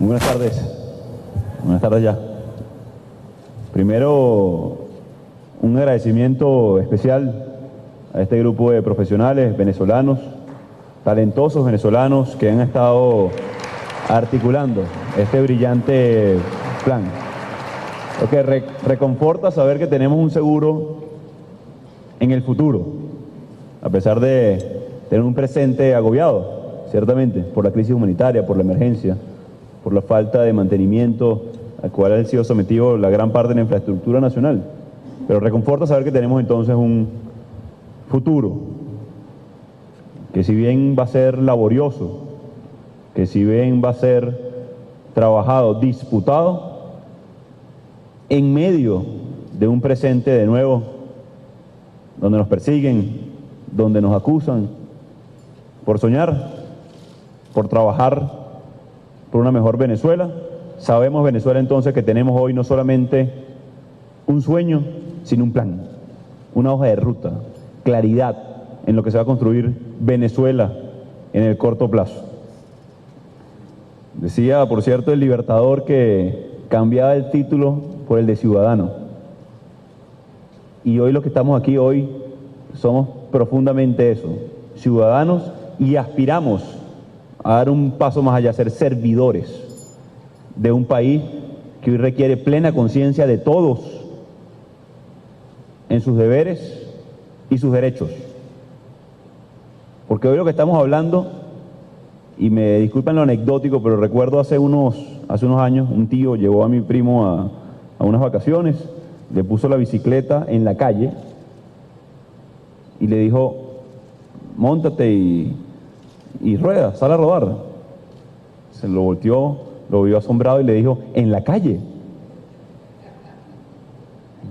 Muy buenas tardes. Buenas tardes ya. Primero, un agradecimiento especial a este grupo de profesionales venezolanos, talentosos venezolanos que han estado articulando este brillante plan. Lo que reconforta saber que tenemos un seguro en el futuro, a pesar de tener un presente agobiado, ciertamente, por la crisis humanitaria, por la emergencia, por la falta de mantenimiento al cual ha sido sometido la gran parte de la infraestructura nacional. Pero reconforta saber que tenemos entonces un futuro que, si bien va a ser laborioso, que si bien va a ser trabajado, disputado, en medio de un presente de nuevo donde nos persiguen, donde nos acusan por soñar, por trabajar por una mejor Venezuela. Sabemos, Venezuela, entonces, que tenemos hoy no solamente un sueño, sino un plan, una hoja de ruta, claridad en lo que se va a construir Venezuela en el corto plazo. Decía, por cierto, el Libertador que cambiaba el título por el de ciudadano. Y hoy los que estamos aquí hoy somos profundamente eso, ciudadanos, y aspiramos a dar un paso más allá, a ser servidores de un país que hoy requiere plena conciencia de todos en sus deberes y sus derechos. Porque hoy lo que estamos hablando, y me disculpan lo anecdótico, pero recuerdo hace unos años un tío llevó a mi primo a unas vacaciones, le puso la bicicleta en la calle y le dijo: móntate y rueda, sal a rodar. Se lo volteó, lo vio asombrado y le dijo: ¿en la calle?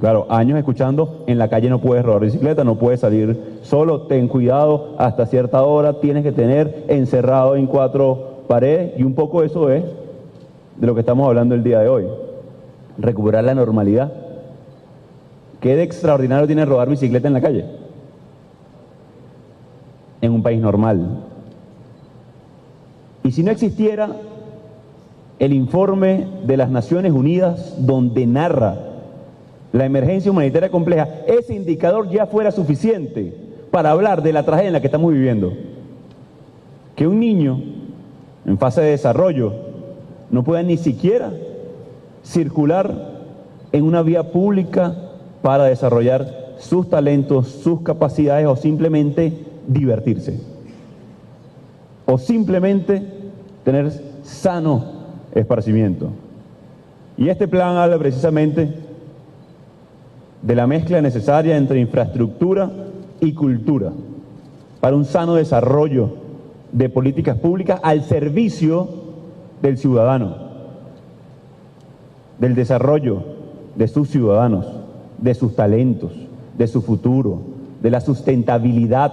Claro, años escuchando: en la calle no puedes rodar bicicleta, no puedes salir solo, ten cuidado, hasta cierta hora tienes que tener encerrado en 4 paredes. Y un poco eso es de lo que estamos hablando el día de hoy, recuperar la normalidad. ¿Qué de extraordinario tiene rodar bicicleta en la calle? En un país normal. Y si no existiera el informe de las Naciones Unidas donde narra la emergencia humanitaria compleja, ese indicador ya fuera suficiente para hablar de la tragedia en la que estamos viviendo. Que un niño en fase de desarrollo no pueda ni siquiera circular en una vía pública para desarrollar sus talentos, sus capacidades, o simplemente divertirse, o simplemente tener sano esparcimiento. Y este plan habla precisamente de la mezcla necesaria entre infraestructura y cultura para un sano desarrollo de políticas públicas al servicio del ciudadano, del desarrollo de sus ciudadanos, de sus talentos, de su futuro, de la sustentabilidad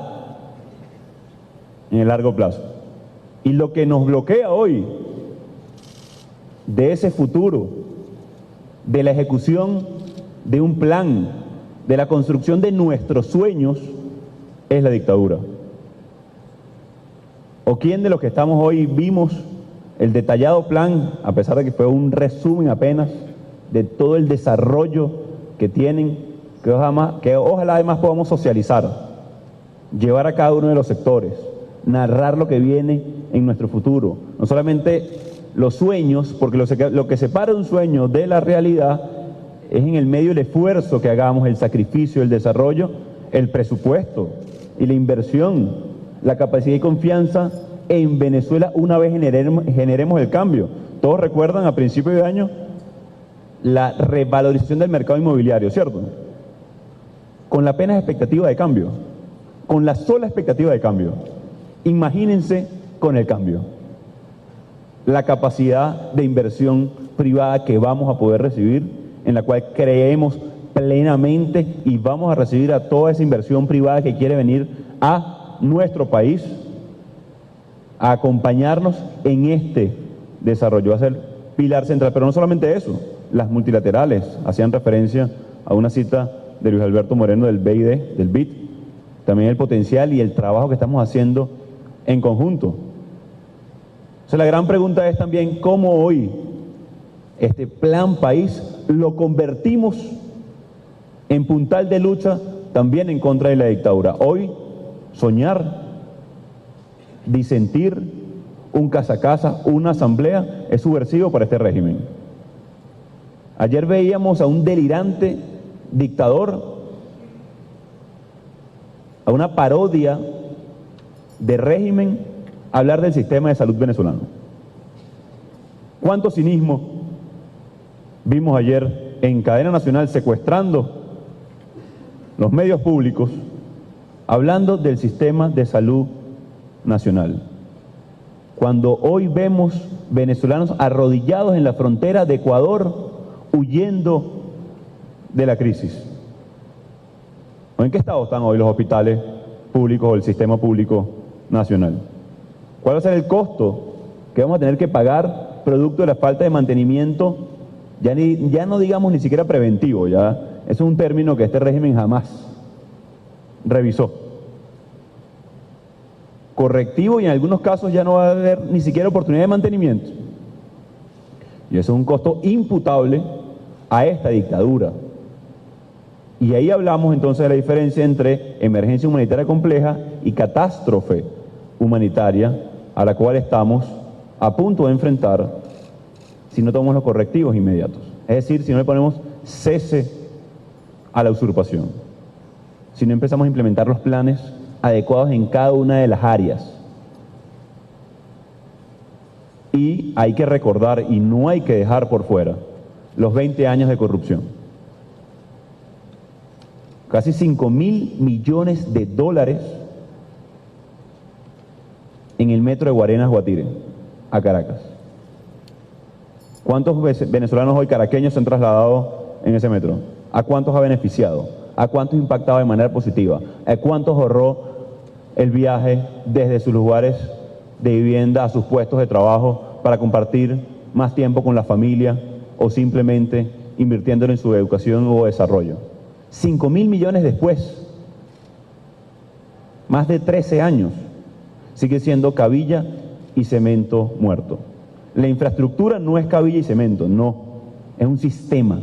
en el largo plazo. Y lo que nos bloquea hoy de ese futuro, de la ejecución de un plan, de la construcción de nuestros sueños, es la dictadura. ¿O quién de los que estamos hoy vimos el detallado plan, a pesar de que fue un resumen apenas de todo el desarrollo que tienen, que ojalá además podamos socializar, llevar a cada uno de los sectores, narrar lo que viene en nuestro futuro? No solamente los sueños, porque lo que separa un sueño de la realidad es en el medio el esfuerzo que hagamos, el sacrificio, el desarrollo, el presupuesto y la inversión, la capacidad y confianza en Venezuela una vez generemos el cambio. Todos recuerdan a principios de año la revalorización del mercado inmobiliario, ¿cierto? Con la plena expectativa de cambio, con la sola expectativa de cambio. Imagínense con el cambio, la capacidad de inversión privada que vamos a poder recibir, en la cual creemos plenamente, y vamos a recibir a toda esa inversión privada que quiere venir a nuestro país a acompañarnos en este desarrollo, va a ser pilar central. Pero no solamente eso, las multilaterales hacían referencia a una cita de Luis Alberto Moreno del BID, del BID, también el potencial y el trabajo que estamos haciendo en conjunto. Entonces la gran pregunta es también cómo hoy este plan país lo convertimos en puntal de lucha también en contra de la dictadura. Hoy soñar, disentir, un casa a casa, una asamblea es subversivo para este régimen. Ayer veíamos a un delirante dictador, a una parodia de régimen, hablar del sistema de salud venezolano. ¿Cuánto cinismo vimos ayer en cadena nacional secuestrando los medios públicos, hablando del sistema de salud nacional? Cuando hoy vemos venezolanos arrodillados en la frontera de Ecuador, huyendo de la crisis. ¿En qué estado están hoy los hospitales públicos o el sistema público nacional? ¿Cuál va a ser el costo que vamos a tener que pagar producto de la falta de mantenimiento? Ya no digamos ni siquiera preventivo, ya eso es un término que este régimen jamás revisó. Correctivo, y en algunos casos ya no va a haber ni siquiera oportunidad de mantenimiento. Y eso es un costo imputable a esta dictadura. Y ahí hablamos entonces de la diferencia entre emergencia humanitaria compleja y catástrofe humanitaria a la cual estamos a punto de enfrentar si no tomamos los correctivos inmediatos. Es decir, si no le ponemos cese a la usurpación, si no empezamos a implementar los planes adecuados en cada una de las áreas. Y hay que recordar, y no hay que dejar por fuera, los 20 años de corrupción. Casi 5.000 millones de dólares en el metro de Guarenas-Guatire a Caracas. ¿Cuántos venezolanos hoy caraqueños se han trasladado en ese metro? ¿A cuántos ha beneficiado? ¿A cuántos ha impactado de manera positiva? ¿A cuántos ahorró el viaje desde sus lugares de vivienda a sus puestos de trabajo para compartir más tiempo con la familia o simplemente invirtiéndolo en su educación o desarrollo? 5.000 millones después, más de 13 años, sigue siendo cabilla y cemento muerto. La infraestructura no es cabilla y cemento, no, es un sistema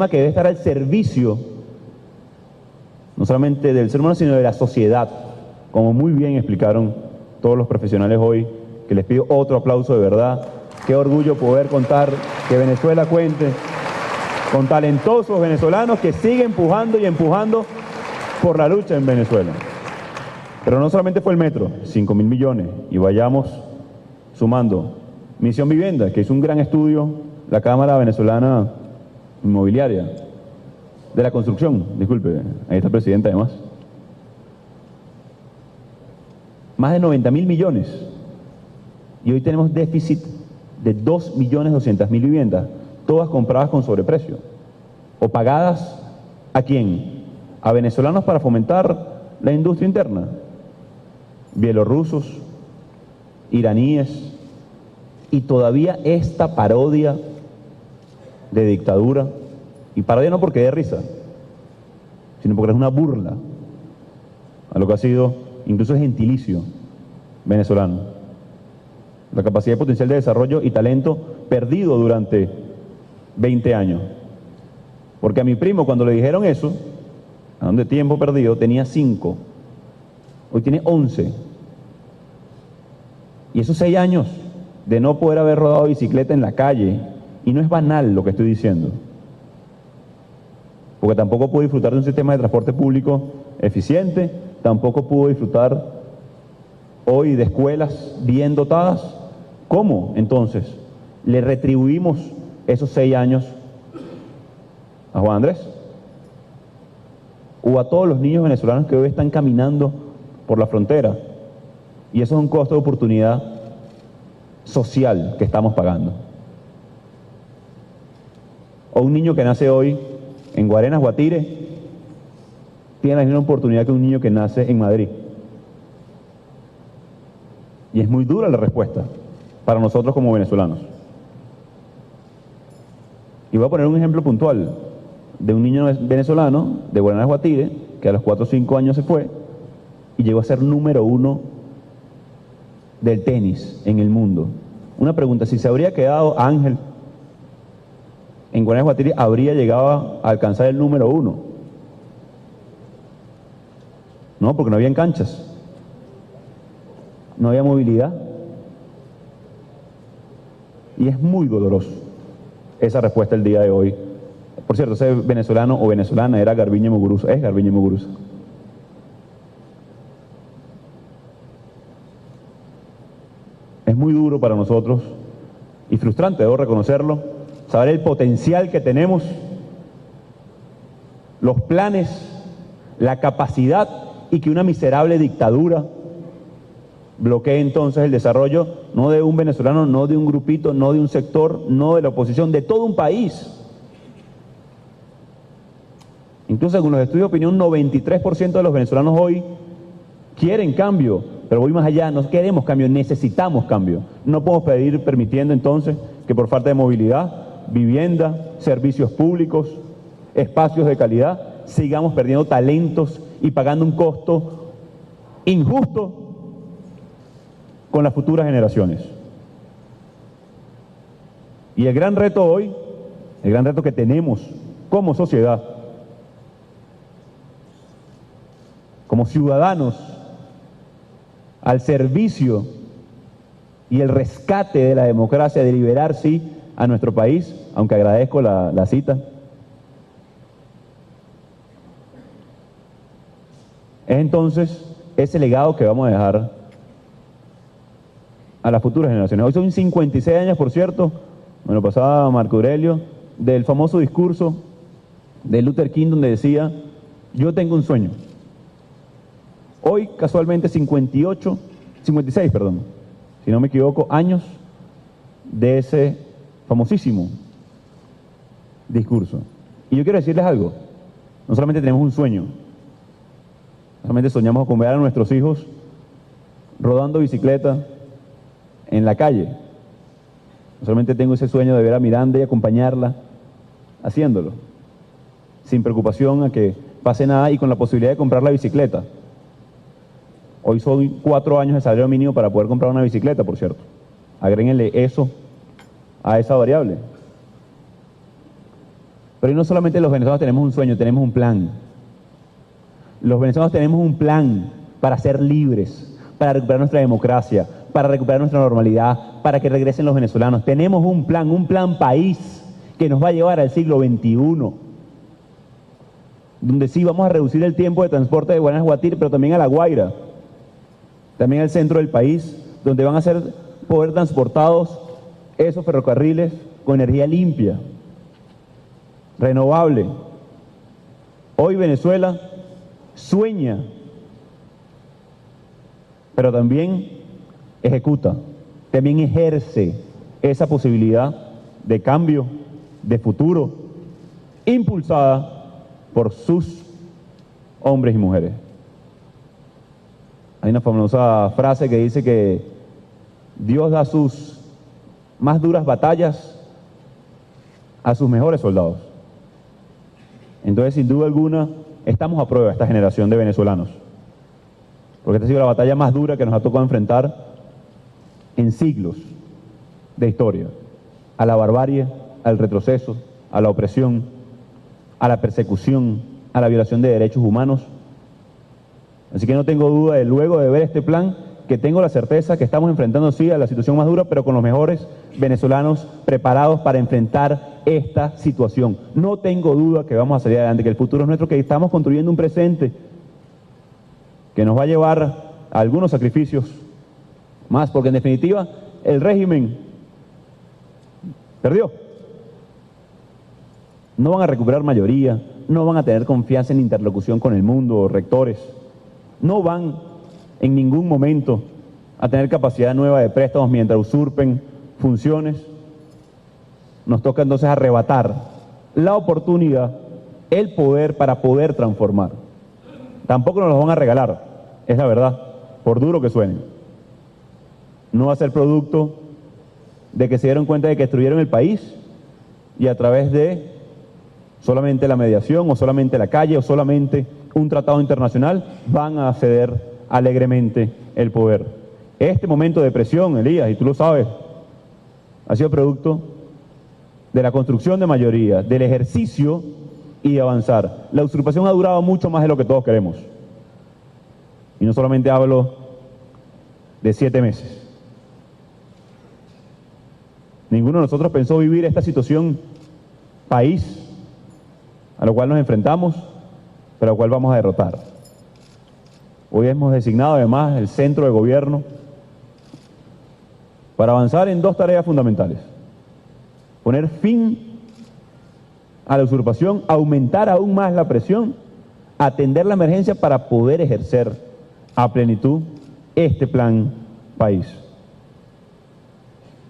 que debe estar al servicio no solamente del ser humano, sino de la sociedad, como muy bien explicaron todos los profesionales hoy, que les pido otro aplauso de verdad. Qué orgullo poder contar que Venezuela cuente con talentosos venezolanos que siguen empujando y empujando por la lucha en Venezuela. Pero no solamente fue el metro, 5.000 millones, y vayamos sumando. Misión Vivienda, que hizo un gran estudio, la Cámara Venezolana Inmobiliaria, de la construcción, disculpe, ahí está el presidente además. Más de 90.000 millones. Y hoy tenemos déficit de 2.200.000 viviendas, todas compradas con sobreprecio. ¿O pagadas a quién? A venezolanos para fomentar la industria interna. Bielorrusos, iraníes, y todavía esta parodia de dictadura, y parodia no porque dé risa, sino porque es una burla a lo que ha sido incluso el gentilicio venezolano, la capacidad y potencial de desarrollo y talento perdido durante 20 años. Porque a mi primo, cuando le dijeron eso, hablando de tiempo perdido, tenía 5, hoy tiene 11. Y esos 6 años de no poder haber rodado bicicleta en la calle, y no es banal lo que estoy diciendo, porque tampoco pudo disfrutar de un sistema de transporte público eficiente, tampoco pudo disfrutar hoy de escuelas bien dotadas. ¿Cómo entonces le retribuimos esos 6 años a Juan Andrés? O a todos los niños venezolanos que hoy están caminando por la frontera. Y eso es un costo de oportunidad social que estamos pagando. O un niño que nace hoy en Guarenas, Guatire, tiene la misma oportunidad que un niño que nace en Madrid. Y es muy dura la respuesta para nosotros como venezolanos. Y voy a poner un ejemplo puntual de un niño venezolano de Guarenas, Guatire, que a los 4 o 5 años se fue y llegó a ser número 1 del tenis en el mundo. Una pregunta, si se habría quedado Ángel en Guarenas Guatire, ¿habría llegado a alcanzar el número 1? No, porque no habían canchas, no había movilidad. Y es muy doloroso esa respuesta el día de hoy. Por cierto, ese venezolano o venezolana era Garbiñe Muguruza, es Garbiñe Muguruza. Es muy duro para nosotros y frustrante, debo reconocerlo, saber el potencial que tenemos, los planes, la capacidad, y que una miserable dictadura bloquee entonces el desarrollo no de un venezolano, no de un grupito, no de un sector, no de la oposición, de todo un país. Incluso según los estudios de opinión, 93% de los venezolanos hoy quieren cambio, pero voy más allá, no queremos cambio, necesitamos cambio. No podemos permitiendo entonces que por falta de movilidad, vivienda, servicios públicos, espacios de calidad, sigamos perdiendo talentos y pagando un costo injusto con las futuras generaciones. Y el gran reto hoy, el gran reto que tenemos como sociedad, como ciudadanos, al servicio y el rescate de la democracia, de liberar, sí, a nuestro país, aunque agradezco la cita, es entonces ese legado que vamos a dejar a las futuras generaciones. Hoy son 56 años, por cierto, me lo pasaba Marco Aurelio, del famoso discurso de Luther King donde decía, yo tengo un sueño. Hoy, casualmente, 56, si no me equivoco, años de ese famosísimo discurso. Y yo quiero decirles algo, no solamente tenemos un sueño, no solamente soñamos con ver a nuestros hijos rodando bicicleta en la calle, no solamente tengo ese sueño de ver a Miranda y acompañarla haciéndolo, sin preocupación a que pase nada y con la posibilidad de comprar la bicicleta. Hoy son 4 años de salario mínimo para poder comprar una bicicleta, por cierto. Agréguenle eso a esa variable. Pero hoy no solamente los venezolanos tenemos un sueño, tenemos un plan. Los venezolanos tenemos un plan para ser libres, para recuperar nuestra democracia, para recuperar nuestra normalidad, para que regresen los venezolanos. Tenemos un plan país que nos va a llevar al siglo XXI, donde sí vamos a reducir el tiempo de transporte de Guarenas Guatire, pero también a La Guaira, también al centro del país, donde van a poder transportados esos ferrocarriles con energía limpia, renovable. Hoy Venezuela sueña, pero también ejecuta, también ejerce esa posibilidad de cambio, de futuro, impulsada por sus hombres y mujeres. Hay una famosa frase que dice que Dios da sus más duras batallas a sus mejores soldados. Entonces, sin duda alguna, estamos a prueba esta generación de venezolanos, porque esta ha sido la batalla más dura que nos ha tocado enfrentar en siglos de historia, a la barbarie, al retroceso, a la opresión, a la persecución, a la violación de derechos humanos. Así que no tengo duda de, luego de ver este plan, que tengo la certeza que estamos enfrentando, sí, a la situación más dura, pero con los mejores venezolanos preparados para enfrentar esta situación. No tengo duda que vamos a salir adelante, que el futuro es nuestro, que estamos construyendo un presente que nos va a llevar a algunos sacrificios más, porque en definitiva el régimen perdió. No van a recuperar mayoría, no van a tener confianza en interlocución con el mundo o rectores, no van en ningún momento a tener capacidad nueva de préstamos mientras usurpen funciones. Nos toca entonces arrebatar la oportunidad, el poder para poder transformar. Tampoco nos los van a regalar, es la verdad, por duro que suene. No va a ser producto de que se dieron cuenta de que destruyeron el país y a través de solamente la mediación o solamente la calle o solamente un tratado internacional van a ceder alegremente el poder. Este momento de presión, Elías, y tú lo sabes, ha sido producto de la construcción de mayoría, del ejercicio y de avanzar. La usurpación ha durado mucho más de lo que todos queremos. Y no solamente hablo de 7 meses. Ninguno de nosotros pensó vivir esta situación país a lo cual nos enfrentamos, pero a lo cual vamos a derrotar. Hoy hemos designado además el centro de gobierno para avanzar en 2 tareas fundamentales: poner fin a la usurpación, aumentar aún más la presión, atender la emergencia para poder ejercer a plenitud este plan país.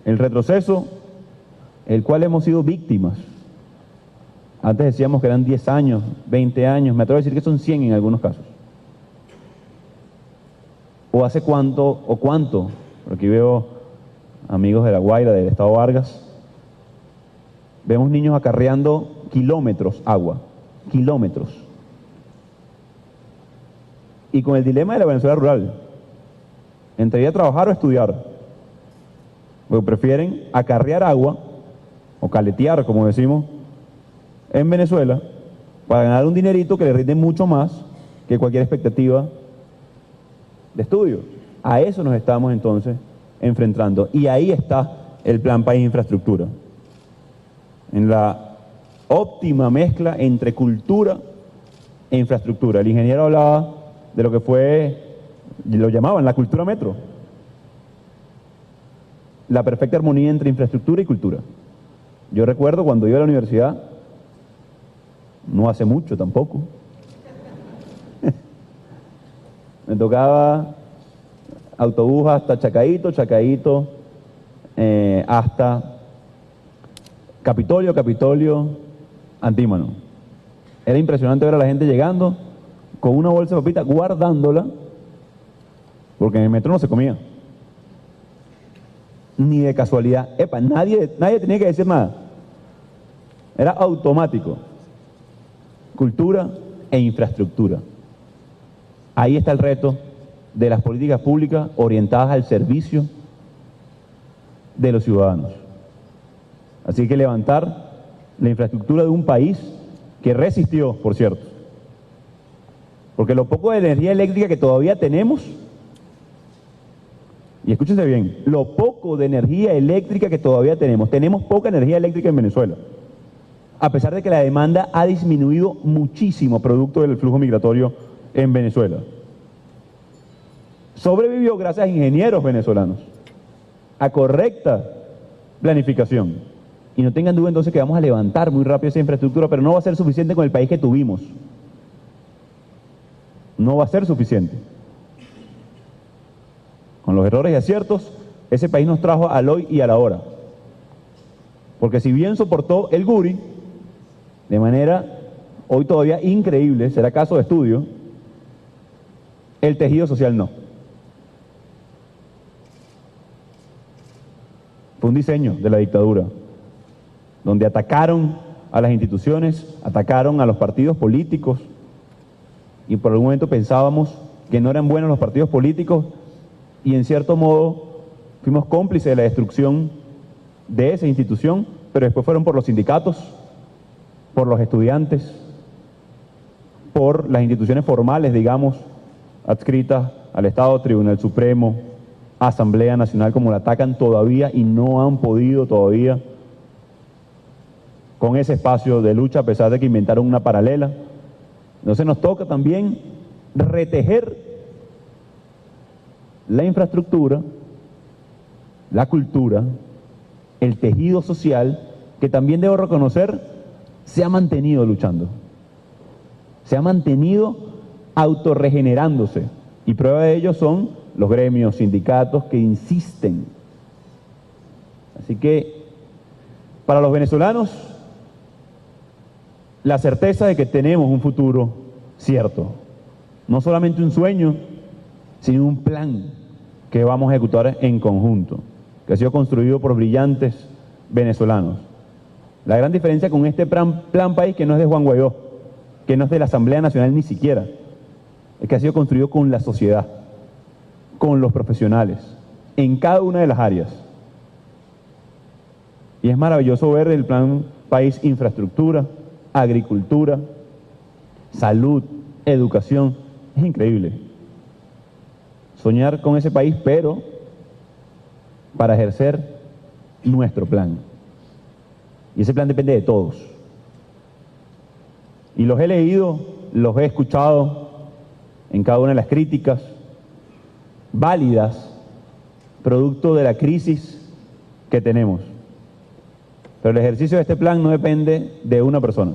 El retroceso, el cual hemos sido víctimas. Antes decíamos que eran 10 años, 20 años, me atrevo a decir que son 100 en algunos casos. ¿O hace cuánto o cuánto? Por aquí veo amigos de La Guaira, del Estado Vargas. Vemos niños acarreando kilómetros agua, kilómetros. Y con el dilema de la Venezuela rural, entre ir a trabajar o estudiar, porque prefieren acarrear agua, o caletear, como decimos, en Venezuela, para ganar un dinerito que le rinde mucho más que cualquier expectativa de estudio. A eso nos estamos entonces enfrentando. Y ahí está el Plan País Infraestructura. En la óptima mezcla entre cultura e infraestructura. El ingeniero hablaba de lo que fue, lo llamaban la cultura metro. La perfecta armonía entre infraestructura y cultura. Yo recuerdo cuando iba a la universidad, no hace mucho tampoco, me tocaba autobús hasta Chacaíto, hasta Capitolio, Antímano. Era impresionante ver a la gente llegando con una bolsa de papita, guardándola, porque en el metro no se comía. Ni de casualidad. Epa, nadie tenía que decir nada. Era automático. Cultura e infraestructura. Ahí está el reto de las políticas públicas orientadas al servicio de los ciudadanos. Así que levantar la infraestructura de un país que resistió, por cierto. Porque lo poco de energía eléctrica que todavía tenemos, y escúchense bien, lo poco de energía eléctrica que todavía tenemos poca energía eléctrica en Venezuela, a pesar de que la demanda ha disminuido muchísimo producto del flujo migratorio en Venezuela. Sobrevivió gracias a ingenieros venezolanos, a correcta planificación. Y no tengan duda entonces que vamos a levantar muy rápido esa infraestructura, pero no va a ser suficiente con el país que tuvimos. No va a ser suficiente. Con los errores y aciertos, ese país nos trajo al hoy y a la hora. Porque si bien soportó el Guri, de manera hoy todavía increíble, será caso de estudio, el tejido social no. Fue un diseño de la dictadura, donde atacaron a las instituciones, atacaron a los partidos políticos, y por algún momento pensábamos que no eran buenos los partidos políticos, y en cierto modo fuimos cómplices de la destrucción de esa institución, pero después fueron por los sindicatos, por los estudiantes, por las instituciones formales, digamos, adscritas al Estado, Tribunal Supremo, Asamblea Nacional, como la atacan todavía y no han podido todavía con ese espacio de lucha, a pesar de que inventaron una paralela. Entonces nos toca también retejer la infraestructura, la cultura, el tejido social, que también debo reconocer se ha mantenido luchando, se ha mantenido autorregenerándose, y prueba de ello son los gremios, sindicatos que insisten. Así que para los venezolanos, la certeza de que tenemos un futuro cierto, no solamente un sueño, sino un plan que vamos a ejecutar en conjunto, que ha sido construido por brillantes venezolanos. La gran diferencia con este plan país, que no es de Juan Guaidó, que no es de la Asamblea Nacional ni siquiera, es que ha sido construido con la sociedad, con los profesionales, en cada una de las áreas. Y es maravilloso ver el plan país: infraestructura, agricultura, salud, educación. Es increíble soñar con ese país, pero para ejercer nuestro plan. Y ese plan depende de todos. Y los he leído, los he escuchado en cada una de las críticas válidas, producto de la crisis que tenemos. Pero el ejercicio de este plan no depende de una persona,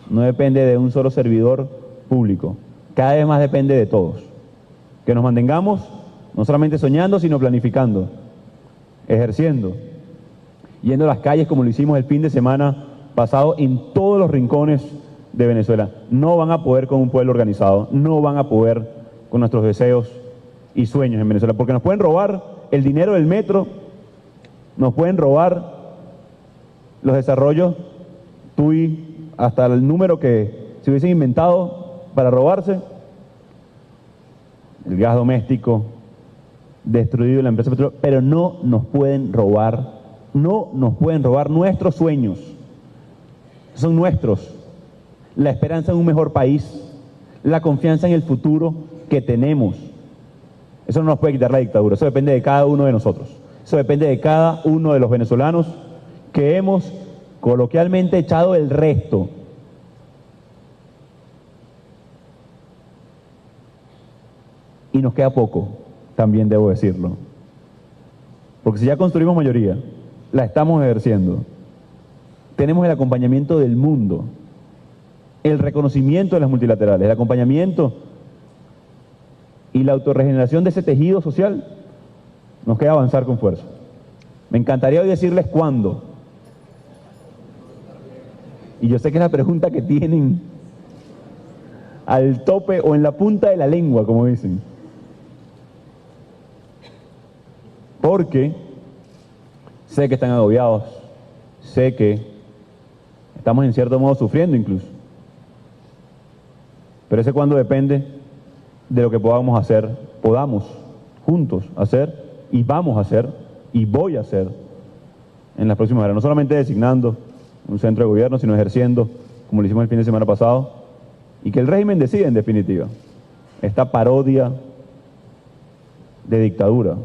no depende de un solo servidor público, cada vez más depende de todos. Que nos mantengamos no solamente soñando, sino planificando, ejerciendo, yendo a las calles como lo hicimos el fin de semana pasado en todos los rincones de Venezuela. No van a poder con un pueblo organizado, no van a poder con nuestros deseos y sueños en Venezuela, porque nos pueden robar el dinero del metro, nos pueden robar los desarrollos, hasta el número que se hubiesen inventado para robarse, el gas doméstico, destruido la empresa petrolera, pero no nos pueden robar nuestros sueños. Son nuestros. La esperanza en un mejor país, la confianza en el futuro que tenemos. Eso no nos puede quitar la dictadura, eso depende de cada uno de nosotros. Eso depende de cada uno de los venezolanos que hemos coloquialmente echado el resto. Y nos queda poco, también debo decirlo. Porque si ya construimos mayoría, la estamos ejerciendo, tenemos el acompañamiento del mundo, el reconocimiento de las multilaterales, el acompañamiento y la autorregeneración de ese tejido social, nos queda avanzar con fuerza. Me encantaría hoy decirles cuándo. Y yo sé que es la pregunta que tienen al tope o en la punta de la lengua, como dicen. Porque sé que están agobiados, sé que estamos en cierto modo sufriendo incluso. Pero ese cuándo depende de lo que podamos juntos hacer, y vamos a hacer, y voy a hacer en las próximas horas. No solamente designando un centro de gobierno, sino ejerciendo, como lo hicimos el fin de semana pasado, y que el régimen decida en definitiva esta parodia de dictadura